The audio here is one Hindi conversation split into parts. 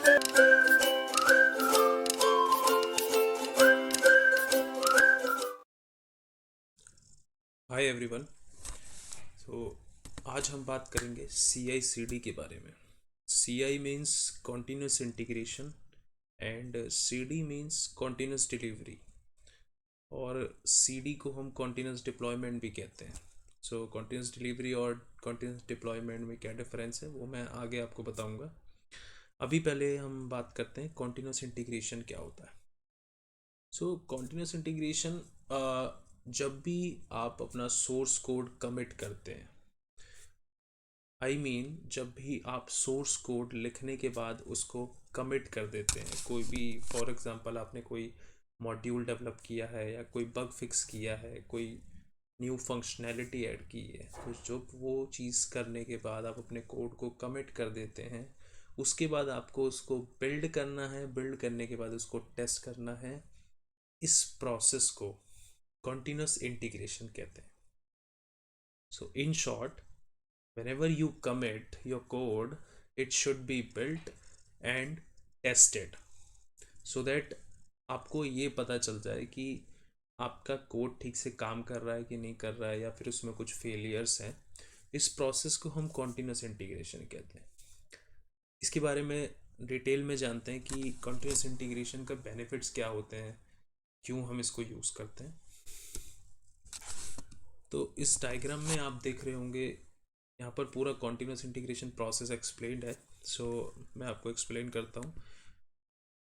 Hi everyone. सो आज हम बात करेंगे CI/CD के बारे में। CI means continuous integration and CD means continuous delivery, और CD को हम कॉन्टीन्यूस डिप्लॉयमेंट भी कहते हैं। सो कॉन्टीन्यूस डिलीवरी और कॉन्टीन्यूस डिप्लॉयमेंट में क्या डिफरेंस है वो मैं आगे आपको बताऊंगा। अभी पहले हम बात करते हैं कॉन्टीन्यूस इंटीग्रेशन क्या होता है। सो कॉन्टीन्यूस इंटीग्रेशन, जब भी आप अपना सोर्स कोड कमिट करते हैं, जब भी आप सोर्स कोड लिखने के बाद उसको कमिट कर देते हैं, कोई भी, फॉर एग्जांपल आपने कोई मॉड्यूल डेवलप किया है या कोई बग फिक्स किया है, कोई न्यू फंक्शनैलिटी ऐड की है, तो जब वो चीज़ करने के बाद आप अपने कोड को कमिट कर देते हैं, उसके बाद आपको उसको बिल्ड करना है। बिल्ड करने के बाद उसको टेस्ट करना है। इस प्रोसेस को continuous integration कहते हैं। So in short, whenever you commit your code, it should be built and tested so that आपको ये पता चल जाए कि आपका कोड ठीक से काम कर रहा है कि नहीं कर रहा है, या फिर उसमें कुछ फेलियर्स हैं। इस प्रोसेस को हम कॉन्टीन्यूस इंटीग्रेशन कहते हैं। इसके बारे में डिटेल में जानते हैं कि कॉन्टीन्यूस इंटीग्रेशन का बेनिफिट्स क्या होते हैं, क्यों हम इसको यूज़ करते हैं। तो इस डायग्राम में आप देख रहे होंगे, यहाँ पर पूरा कॉन्टीन्यूस इंटीग्रेशन प्रोसेस एक्सप्लेन्ड है। सो मैं आपको एक्सप्लेन करता हूँ।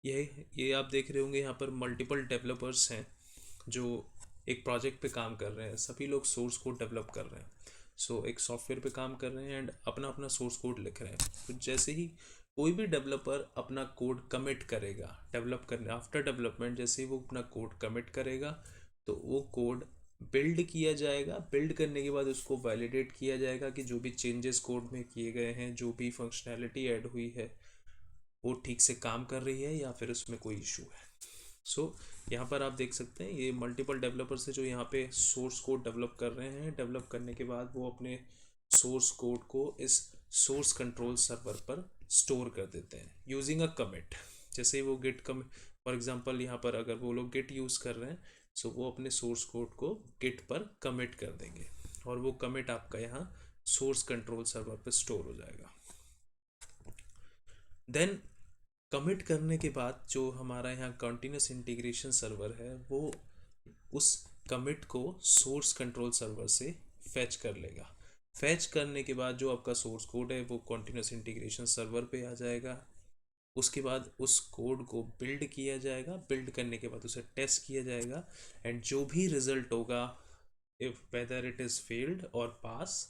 ये आप देख रहे होंगे, यहाँ पर मल्टीपल डेवलपर्स हैं जो एक प्रोजेक्ट पे काम कर रहे हैं। सभी लोग सोर्स कोड डेवलप कर रहे हैं। सो एक सॉफ्टवेयर पे काम कर रहे हैं एंड अपना अपना सोर्स कोड लिख रहे हैं। तो जैसे ही कोई भी डेवलपर अपना कोड कमिट करेगा, डेवलप करने आफ्टर डेवलपमेंट, जैसे ही वो अपना कोड कमिट करेगा तो वो कोड बिल्ड किया जाएगा। बिल्ड करने के बाद उसको वैलिडेट किया जाएगा कि जो भी चेंजेस कोड में किए गए हैं, जो भी फंक्शनैलिटी ऐड हुई है, वो ठीक से काम कर रही है या फिर उसमें कोई इशू है। सो यहाँ पर आप देख सकते हैं, ये मल्टीपल डेवलपर्स है जो यहाँ पे सोर्स कोड डेवलप कर रहे हैं। डेवलप करने के बाद वो अपने सोर्स कोड को इस सोर्स कंट्रोल सर्वर पर स्टोर कर देते हैं यूजिंग अ कमिट। जैसे वो गिट कमिट, फॉर एग्जांपल यहाँ पर अगर वो लोग गिट यूज़ कर रहे हैं, सो वो अपने सोर्स कोड को गिट पर कमिट कर देंगे और वो कमिट आपका यहाँ सोर्स कंट्रोल सर्वर पर स्टोर हो जाएगा। देन कमिट करने के बाद जो हमारा यहाँ कंटिन्यूस इंटीग्रेशन सर्वर है, वो उस कमिट को सोर्स कंट्रोल सर्वर से फैच कर लेगा। फैच करने के बाद जो आपका सोर्स कोड है वो कंटिन्यूस इंटीग्रेशन सर्वर पे आ जाएगा। उसके बाद उस कोड को बिल्ड किया जाएगा। बिल्ड करने के बाद उसे टेस्ट किया जाएगा एंड जो भी रिजल्ट होगा, if whether it is failed और पास,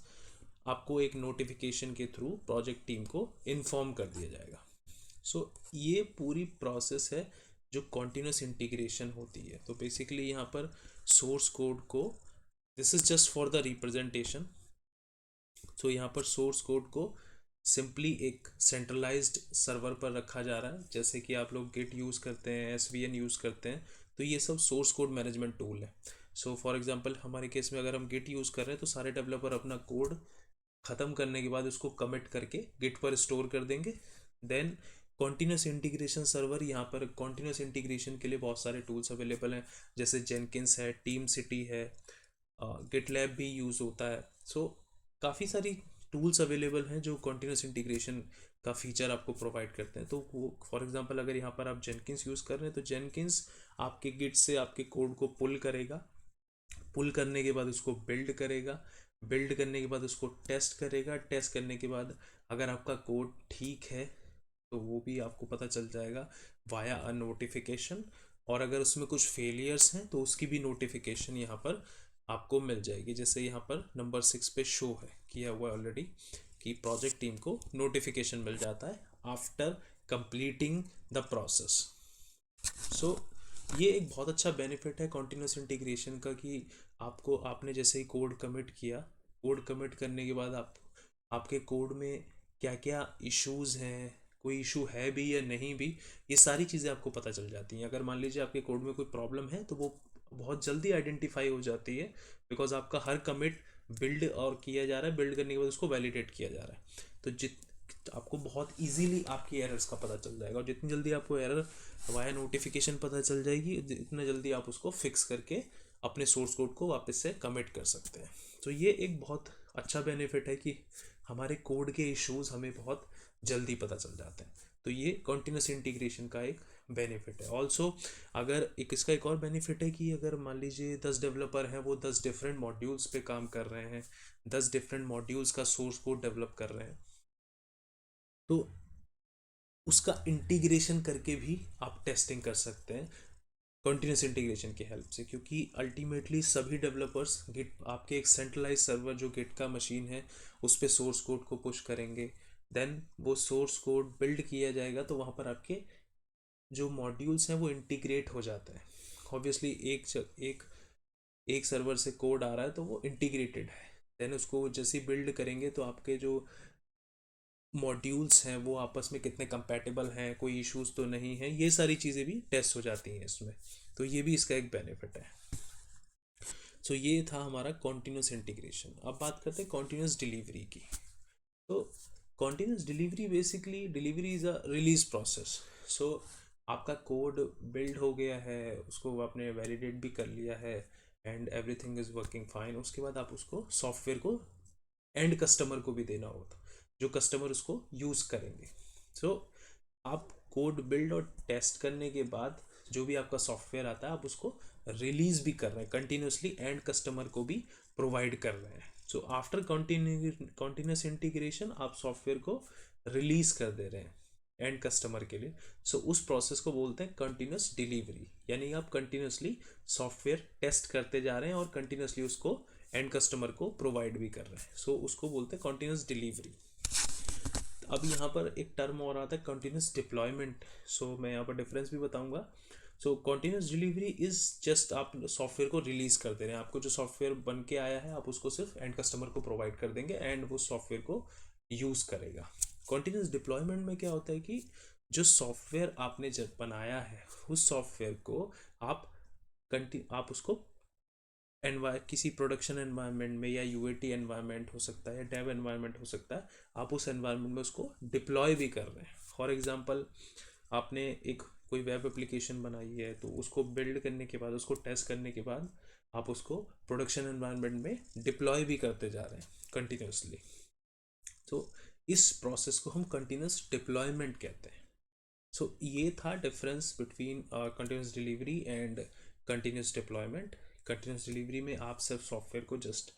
आपको एक नोटिफिकेशन के थ्रू प्रोजेक्ट टीम को इन्फॉर्म कर दिया जाएगा। सो ये पूरी प्रोसेस है जो कॉन्टीन्यूस इंटीग्रेशन होती है। तो बेसिकली यहाँ पर सोर्स कोड को, this is just for the representation. तो यहाँ पर सोर्स कोड को सिंपली एक सेंट्रलाइज्ड सर्वर पर रखा जा रहा है। जैसे कि आप लोग गिट यूज़ करते हैं, SVN यूज़ करते हैं, तो ये सब सोर्स कोड मैनेजमेंट टूल है। सो फॉर एग्जांपल हमारे केस में अगर हम गिट यूज़ कर रहे हैं तो सारे डेवलपर अपना कोड ख़त्म करने के बाद उसको कमिट करके गिट पर स्टोर कर देंगे। देन कॉन्टीन्यूस इंटीग्रेशन सर्वर, यहाँ पर कॉन्टीन्यूस इंटीग्रेशन के लिए बहुत सारे टूल्स अवेलेबल हैं, जैसे जेनकिंस है, टीम सिटी है, गिटलैब भी यूज़ होता है। सो काफ़ी सारी टूल्स अवेलेबल हैं जो कॉन्टीन्यूस इंटीग्रेशन का फीचर आपको प्रोवाइड करते हैं। तो वो फॉर एग्जांपल अगर यहाँ पर आप जेनकिंस यूज़ कर रहे हैं तो जेनकिंस आपके गिट से आपके कोड को पुल करेगा। पुल करने के बाद उसको बिल्ड करेगा। बिल्ड करने के बाद उसको टेस्ट करेगा। टेस्ट करने के बाद अगर आपका कोड ठीक है तो वो भी आपको पता चल जाएगा वाया अ नोटिफिकेशन, और अगर उसमें कुछ फेलियर्स हैं तो उसकी भी नोटिफिकेशन यहाँ पर आपको मिल जाएगी। जैसे यहाँ पर नंबर 6 पे शो है किया हुआ है ऑलरेडी कि प्रोजेक्ट टीम को नोटिफिकेशन मिल जाता है आफ्टर कंप्लीटिंग द प्रोसेस। सो ये एक बहुत अच्छा बेनिफिट है कॉन्टीन्यूस इंटीग्रेशन का कि आपने जैसे ही कोड कमिट किया, कोड कमिट करने के बाद आपके कोड में क्या क्या इश्यूज़ हैं, कोई इशू है भी या नहीं भी, ये सारी चीज़ें आपको पता चल जाती हैं। अगर मान लीजिए आपके कोड में कोई प्रॉब्लम है तो वो बहुत जल्दी आइडेंटिफाई हो जाती है, बिकॉज आपका हर कमिट बिल्ड और किया जा रहा है। बिल्ड करने के बाद उसको वैलिडेट किया जा रहा है। तो आपको बहुत इजीली आपकी एरर्स का पता चल जाएगा, और जितनी जल्दी आपको एरर वाया नोटिफिकेशन पता चल जाएगी इतना जल्दी आप उसको फिक्स करके अपने सोर्स कोड को वापस से कमिट कर सकते हैं। तो ये एक बहुत अच्छा बेनिफिट है कि हमारे कोड के इश्यूज हमें बहुत जल्दी पता चल जाते हैं। तो ये कॉन्टिन्यूस इंटीग्रेशन का एक बेनिफिट है। ऑल्सो अगर इसका एक और बेनिफिट है कि अगर मान लीजिए 10 डेवलपर हैं, वो 10 डिफरेंट मॉड्यूल्स पे काम कर रहे हैं, 10 डिफरेंट मॉड्यूल्स का सोर्स कोड डेवलप कर रहे हैं, तो उसका इंटीग्रेशन करके भी आप टेस्टिंग कर सकते हैं कॉन्टिन्यूस इंटीग्रेशन की हेल्प से, क्योंकि अल्टीमेटली सभी डेवलपर्स गिट आपके एक सेंट्रलाइज सर्वर जो गिट का मशीन है उस पर सोर्स कोड को पुश करेंगे, देन वो सोर्स कोड बिल्ड किया जाएगा, तो वहाँ पर आपके जो मॉड्यूल्स हैं वो इंटीग्रेट हो जाते हैं। ऑब्वियसली एक एक सर्वर से कोड आ रहा है तो वो इंटीग्रेटेड है, देन उसको जैसे बिल्ड करेंगे तो आपके जो मॉड्यूल्स हैं वो आपस में कितने कंपैटिबल हैं, कोई इश्यूज तो नहीं है, ये सारी चीज़ें भी टेस्ट हो जाती हैं इसमें। तो ये भी इसका एक बेनिफिट है। सो ये था हमारा कॉन्टिन्यूस इंटीग्रेशन। अब बात करते हैं कॉन्टिन्यूस डिलीवरी की। तो continuous delivery basically delivery is a release process. So आपका कोड बिल्ड हो गया है, उसको आपने वैलिडेट भी कर लिया है and everything is working fine, उसके बाद आप उसको सॉफ्टवेयर को एंड कस्टमर को भी देना होता, जो कस्टमर उसको यूज़ करेंगे। सो आप कोड बिल्ड और टेस्ट करने के बाद जो भी आपका सॉफ्टवेयर आता है आप उसको रिलीज भी कर रहे हैं कंटिन्यूसली, एंड कस्टमर को भी प्रोवाइड कर रहे हैं। सो आफ्टर कॉन्टिन्यूस इंटीग्रेशन आप सॉफ्टवेयर को रिलीज कर दे रहे हैं एंड कस्टमर के लिए। सो उस प्रोसेस को बोलते हैं कंटिन्यूस डिलीवरी, यानी आप कंटिन्यूसली सॉफ्टवेयर टेस्ट करते जा रहे हैं और कंटिन्यूसली उसको एंड कस्टमर को प्रोवाइड भी कर रहे हैं। सो उसको बोलते हैं कंटिन्यूस डिलीवरी। अब यहाँ पर एक टर्म और आता है कंटिन्यूस डिप्लॉयमेंट। सो मैं यहाँ पर डिफरेंस भी बताऊंगा। सो कंटिन्यूस डिलीवरी इज जस्ट आप सॉफ्टवेयर को रिलीज कर दे रहे हैं, आपको जो सॉफ्टवेयर बन के आया है आप उसको सिर्फ एंड कस्टमर को प्रोवाइड कर देंगे एंड वो सॉफ्टवेयर को यूज़ करेगा। कंटिन्यूस डिप्लॉयमेंट में क्या होता है कि जो सॉफ्टवेयर आपने जब बनाया है उस सॉफ्टवेयर को आप उसको किसी प्रोडक्शन एनवायरनमेंट में या यूएटी एनवायरनमेंट हो सकता है, डेव एनवायरनमेंट हो सकता है, आप उस एनवायरनमेंट में उसको डिप्लॉय भी कर रहे हैं। फॉर एग्जांपल आपने एक कोई वेब एप्लीकेशन बनाई है तो उसको बिल्ड करने के बाद, उसको टेस्ट करने के बाद आप उसको प्रोडक्शन एनवायरनमेंट में डिप्लॉय भी करते जा रहे हैं कंटिन्यूसली। तो इस प्रोसेस को हम कंटिन्यूस डिप्लॉयमेंट कहते हैं। सो ये था difference between continuous delivery and continuous deployment. Continuous delivery में आप सिर्फ सॉफ्टवेयर को जस्ट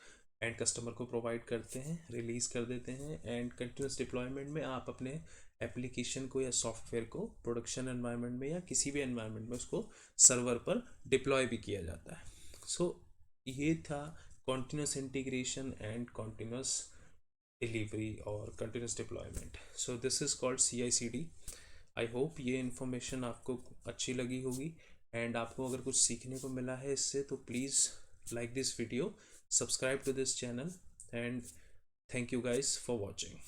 एंड कस्टमर को प्रोवाइड करते हैं, रिलीज कर देते हैं, एंड कंटिन्यूस डिप्लॉयमेंट में आप अपने एप्लीकेशन को या सॉफ्टवेयर को प्रोडक्शन एनवायरनमेंट में या किसी भी एनवायरनमेंट में उसको सर्वर पर डिप्लॉय भी किया जाता है। सो ये था continuous integration and continuous delivery और continuous deployment. So this is called CI/CD। I hope ये इन्फॉर्मेशन आपको अच्छी लगी होगी एंड आपको अगर कुछ सीखने को मिला है इससे, तो please like this video, subscribe to this channel, and thank you guys for watching.